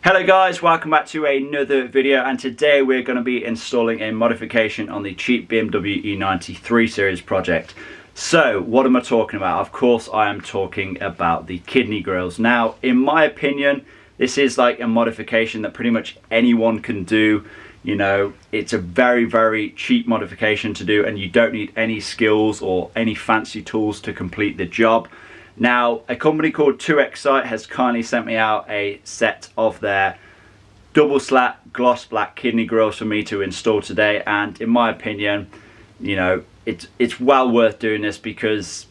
Hello guys, welcome back to another video, and today we're going to be installing a modification on the cheap BMW E90 3 Series project. So what am I talking about? Of course I am talking about the kidney grills. Now in my opinion, this is like a modification that pretty much anyone can do. You know, it's a very cheap modification to do, and you don't need any skills or any fancy tools to complete the job. Now, a company called 2Xite has kindly sent me out a set of their double slat gloss black kidney grills for me to install today, and in my opinion, you know, it's well worth doing this because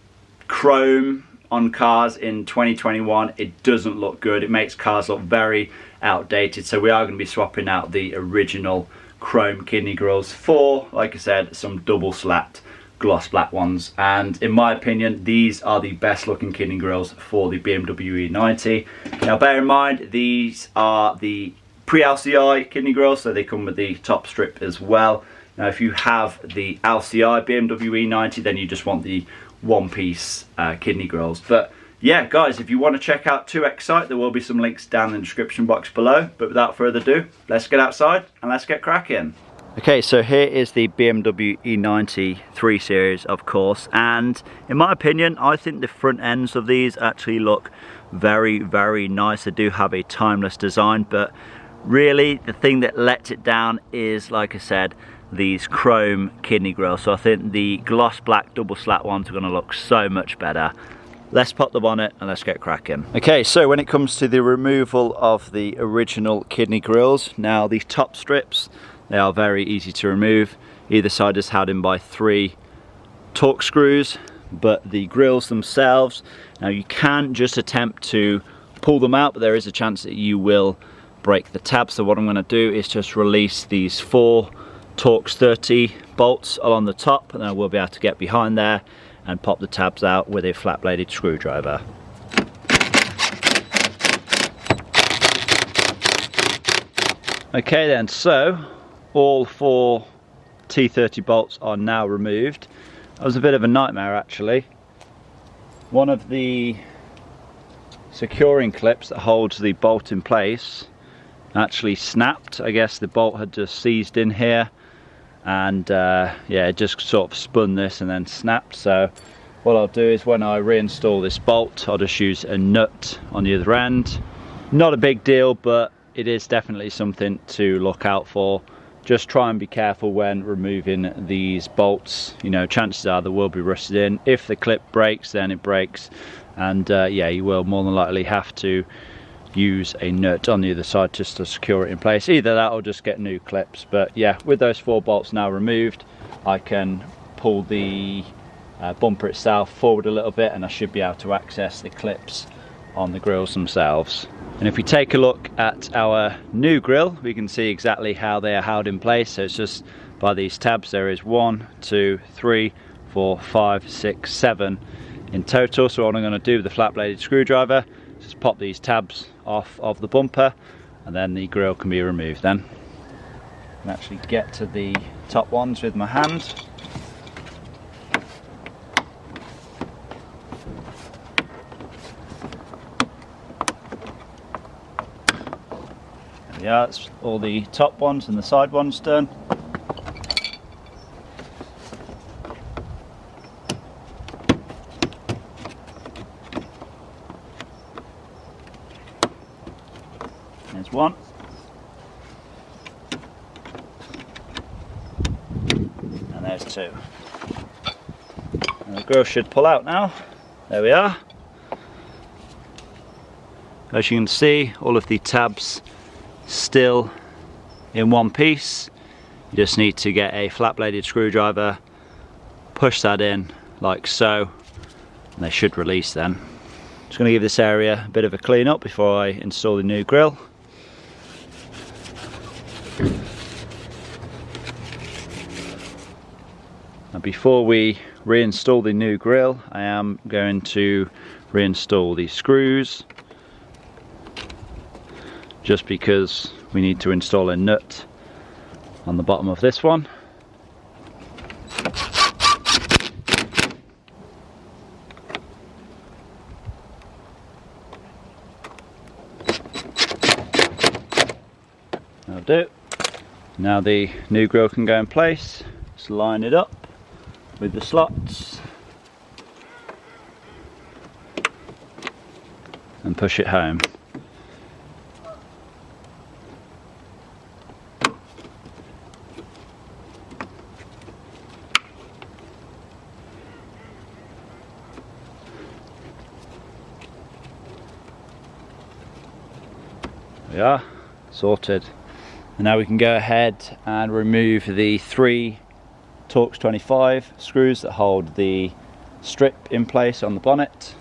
chrome on cars in 2021, it doesn't look good. It makes cars look very outdated, so we are going to be swapping out the original chrome kidney grills for, like I said, some double slat gloss black ones, and in my opinion these are the best looking kidney grills for the BMW E90. Now bear in mind, these are the pre-LCI kidney grills, so they come with the top strip as well. Now if you have the LCI BMW E90, then you just want the one piece kidney grills. But yeah guys, if you want to check out 2Xite, there will be some links down in the description box below. But without further ado, let's get outside and let's get cracking. Okay, so here is the BMW E90 3 Series, of course, and in my opinion, I think the front ends of these actually look very nice. They do have a timeless design, but really the thing that lets it down is, like I said, these chrome kidney grills. So I think the gloss black double slat ones are going to look so much better. Let's pop the bonnet and let's get cracking. Okay, so when it comes to the removal of the original kidney grills, now the top strips, they are very easy to remove. Either side is held in by 3 Torx screws, but the grills themselves, now you can just attempt to pull them out, but there is a chance that you will break the tab. So what I'm going to do is just release these 4 Torx 30 bolts along the top, and then we'll be able to get behind there and pop the tabs out with a flat bladed screwdriver. Okay then, so all 4 T30 bolts are now removed. That was a bit of a nightmare actually. One of the securing clips that holds the bolt in place actually snapped. I guess the bolt had just seized in here, and yeah, it just sort of spun this and then snapped. So what I'll do is when I reinstall this bolt, I'll just use a nut on the other end. Not a big deal, but it is definitely something to look out for. Just try and be careful when removing these bolts. You know, chances are they will be rusted in. If the clip breaks, then it breaks, and yeah, you will more than likely have to use a nut on the other side just to secure it in place. Either that or just get new clips. But yeah, with those 4 bolts now removed, I can pull the bumper itself forward a little bit, and I should be able to access the clips on the grills themselves. And if we take a look at our new grill, we can see exactly how they are held in place. So it's just by these tabs. There is 1, 2, 3, 4, 5, 6, 7 in total. So what I'm going to do with the flat bladed screwdriver is just pop these tabs off of the bumper, and then the grill can be removed then. I can actually get to the top ones with my hand. Yeah, that's all the top ones and the side ones done. There's one. And there's 2. And the grill should pull out now. There we are. As you can see, all of the tabs still in one piece. You just need to get a flat bladed screwdriver, push that in like so, and they should release then. Just going to give this area a bit of a clean up before I install the new grill. And before we reinstall the new grill, I am going to reinstall the screws, just because we need to install a nut on the bottom of this one. That'll do. Now the new grill can go in place. Just line it up with the slots and push it home. There we are, sorted. And now we can go ahead and remove the 3 Torx 25 screws that hold the strip in place on the bonnet.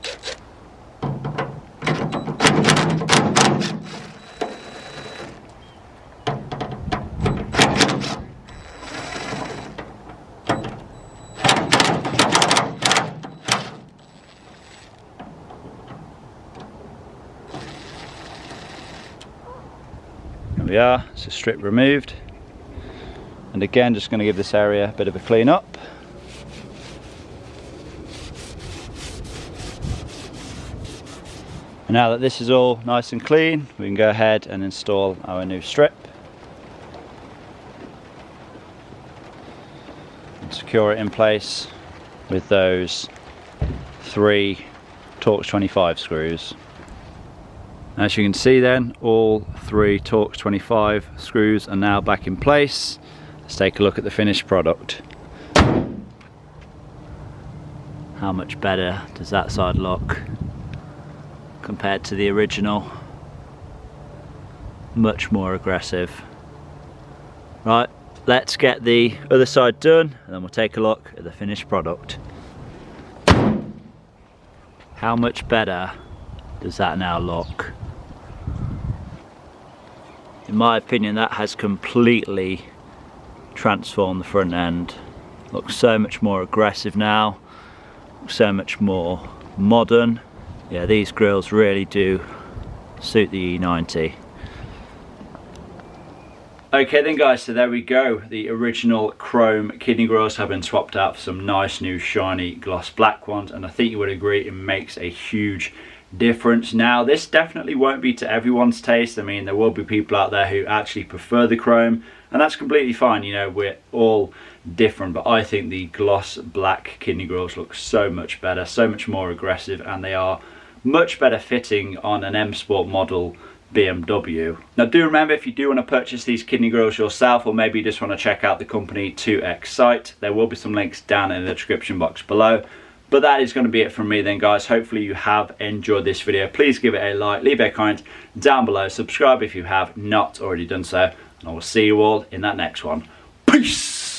There we are, it's a strip removed. And again, just going to give this area a bit of a clean up. And now that this is all nice and clean, we can go ahead and install our new strip. And secure it in place with those 3 Torx 25 screws. As you can see then, all 3 Torx 25 screws are now back in place. Let's take a look at the finished product. How much better does that side look compared to the original? Much more aggressive. Right, let's get the other side done and then we'll take a look at the finished product. How much better does that now look? In my opinion, that has completely transformed the front end. Looks so much more aggressive now, so much more modern. Yeah, these grills really do suit the E90. Okay then guys, so there we go. The original chrome kidney grills have been swapped out for some nice new shiny gloss black ones, and I think you would agree it makes a huge difference. Now this definitely won't be to everyone's taste. I mean, there will be people out there who actually prefer the chrome, and that's completely fine. You know, we're all different, but I think the gloss black kidney grills look so much better, so much more aggressive, and they are much better fitting on an M Sport model BMW. Now do remember, if you do want to purchase these kidney grills yourself, or maybe you just want to check out the company 2X site, there will be some links down in the description box below. But that is going to be it from me then guys. Hopefully you have enjoyed this video. Please give it a like, leave a comment down below, subscribe if you have not already done so, and I will see you all in that next one. Peace!